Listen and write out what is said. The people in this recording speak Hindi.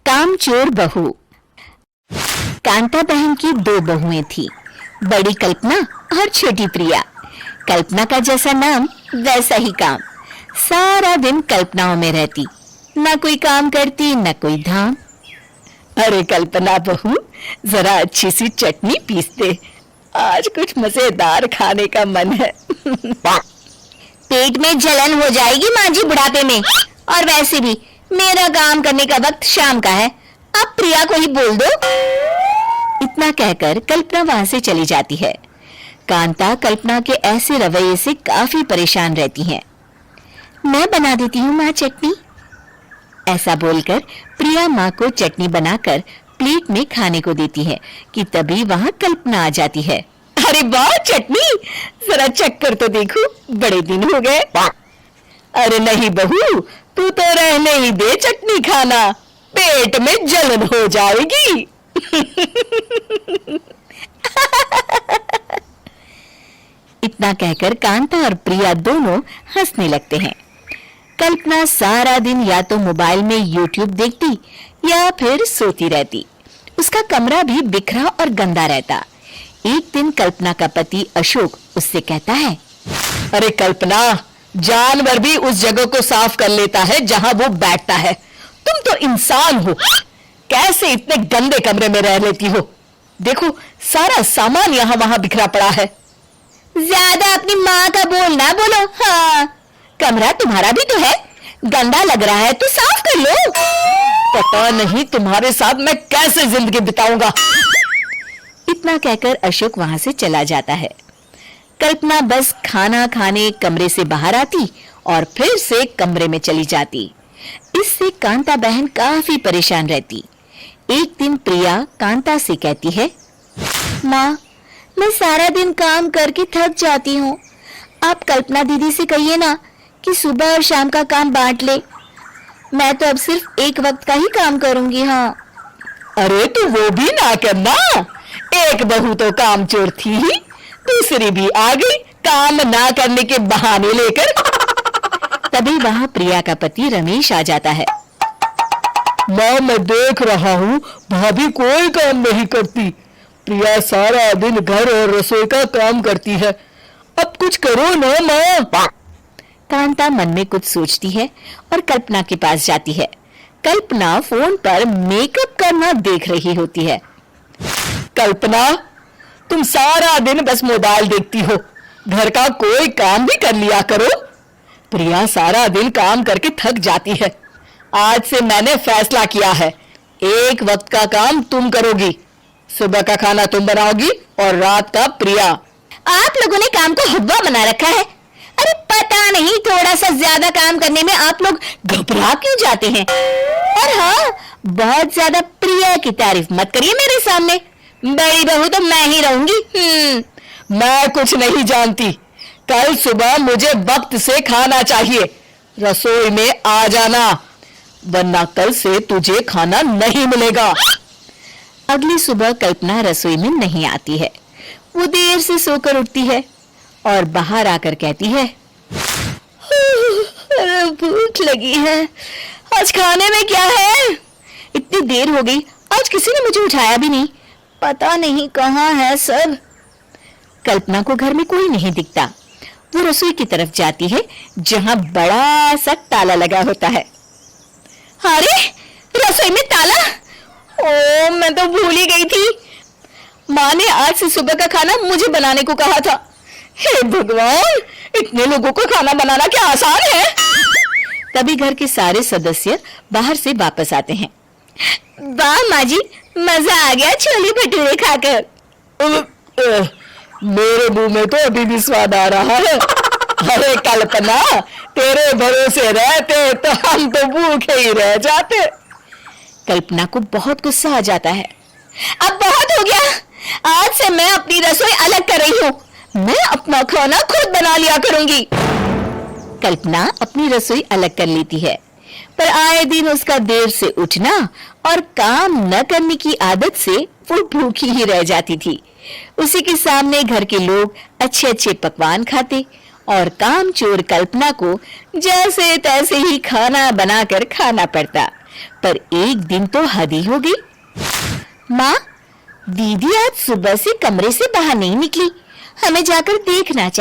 कामचोर बहू। कांता बहन की दो बहुएं थी, बड़ी कल्पना और छोटी प्रिया। कल्पना का जैसा नाम वैसा ही काम। सारा दिन कल्पनाओं में रहती, न कोई काम करती न कोई धाम। अरे कल्पना बहू, जरा अच्छी सी चटनी पीस दे, आज कुछ मजेदार खाने का मन है। पेट में जलन हो जाएगी माँ जी बुढ़ापे में, और वैसे भी मेरा काम करने का वक्त शाम का है, अब प्रिया को ही बोल दो। इतना कहकर कल्पना वहां से चली जाती है। कांता कल्पना के ऐसे रवैये से काफी परेशान रहती है। मैं बना देती हूँ माँ चटनी, ऐसा बोलकर प्रिया माँ को चटनी बनाकर प्लेट में खाने को देती है कि तभी वहां कल्पना आ जाती है। अरे वाह चटनी, जरा चक्कर तो देखो, बड़े दिन हो गए। अरे नहीं बहू, तू तो रहने ही दे चटनी खाना, पेट में जलन हो जाएगी। इतना कहकर कांता और प्रिया दोनों हंसने लगते हैं। कल्पना सारा दिन या तो मोबाइल में यूट्यूब देखती या फिर सोती रहती। उसका कमरा भी बिखरा और गंदा रहता। एक दिन कल्पना का पति अशोक उससे कहता है, अरे कल्पना, जानवर भी उस जगह को साफ कर लेता है जहां वो बैठता है, तुम तो इंसान हो, कैसे इतने गंदे कमरे में रह लेती हो? देखो सारा सामान यहाँ वहां बिखरा पड़ा है। ज्यादा अपनी माँ का बोल ना बोलो। हाँ, कमरा तुम्हारा भी तो है, गंदा लग रहा है तो साफ कर लो। पता नहीं तुम्हारे साथ मैं कैसे जिंदगी बिताऊंगा। इतना कहकर अशोक वहां से चला जाता है। कल्पना बस खाना खाने कमरे से बाहर आती और फिर से कमरे में चली जाती। इससे कांता बहन काफी परेशान रहती। एक दिन प्रिया कांता से कहती है, माँ, मैं सारा दिन काम करके थक जाती हूँ, आप कल्पना दीदी से कहिए ना कि सुबह और शाम का काम बांट ले, मैं तो अब सिर्फ एक वक्त का ही काम करूंगी। हाँ। अरे तो वो भी ना करना, एक बहू तो कामचोर थी ही, दूसरी भी आ गई काम ना करने के बहाने लेकर। तभी वहां प्रिया का पति रमेश आ जाता है। माँ, मैं देख रहा हूँ भाभी कोई काम नहीं करती, प्रिया सारा दिन घर और रसोई का काम करती है, अब कुछ करो ना माँ। कांता मन में कुछ सोचती है और कल्पना के पास जाती है। कल्पना फोन पर मेकअप करना देख रही होती है। कल्पना, तुम सारा दिन बस मोबाइल देखती हो, घर का कोई काम भी कर लिया करो। प्रिया सारा दिन काम करके थक जाती है, आज से मैंने फैसला किया है, एक वक्त का काम तुम करोगी, सुबह का खाना तुम बनाओगी और रात का प्रिया। आप लोगों ने काम को हवा बना रखा है। अरे पता नहीं थोड़ा सा ज्यादा काम करने में आप लोग घबरा क्यों जाते हैं। और हाँ, बहुत ज्यादा प्रिया की तारीफ मत करिए मेरे सामने, बड़ी बहू तो मैं ही रहूंगी। मैं कुछ नहीं जानती, कल सुबह मुझे वक्त से खाना चाहिए, रसोई में आ जाना, वरना कल से तुझे खाना नहीं मिलेगा। अगली सुबह कल्पना रसोई में नहीं आती है। वो देर से सोकर उठती है और बाहर आकर कहती है, भूख लगी है, आज खाने में क्या है? इतनी देर हो गई, आज किसी ने मुझे उठाया भी नहीं, पता नहीं कहाँ है सब। कल्पना को घर में कोई नहीं दिखता। वो रसोई की तरफ जाती है जहां बड़ा सा ताला लगा होता है। अरे रसोई में ताला! ओ, मैं तो भूल ही गई थी, माँ ने आज से सुबह का खाना मुझे बनाने को कहा था। हे भगवान, इतने लोगों को खाना बनाना क्या आसान है। तभी घर के सारे सदस्य बाहर से वापस आते हैं। वाह माँ जी, मजा आ गया छोले भटूरे खाकर। मेरे मुंह में तो अभी भी स्वाद आ रहा है। अरे कल्पना, तेरे भरोसे रहते तो हम तो भूखे ही रह जाते। कल्पना को बहुत गुस्सा आ जाता है। अब बहुत हो गया, आज से मैं अपनी रसोई अलग कर रही हूँ, मैं अपना खाना खुद बना लिया करूंगी। कल्पना अपनी रसोई अलग कर लेती है, पर आए दिन उसका देर से उठना और काम न करने की आदत से वो भूखी ही रह जाती थी। उसी के सामने घर के लोग अच्छे अच्छे पकवान खाते और कामचोर कल्पना को जैसे तैसे ही खाना बनाकर खाना पड़ता। पर एक दिन तो हद ही हो गई। माँ, दीदी आज सुबह से कमरे से बाहर नहीं निकली, हमें जाकर देखना चाहिए।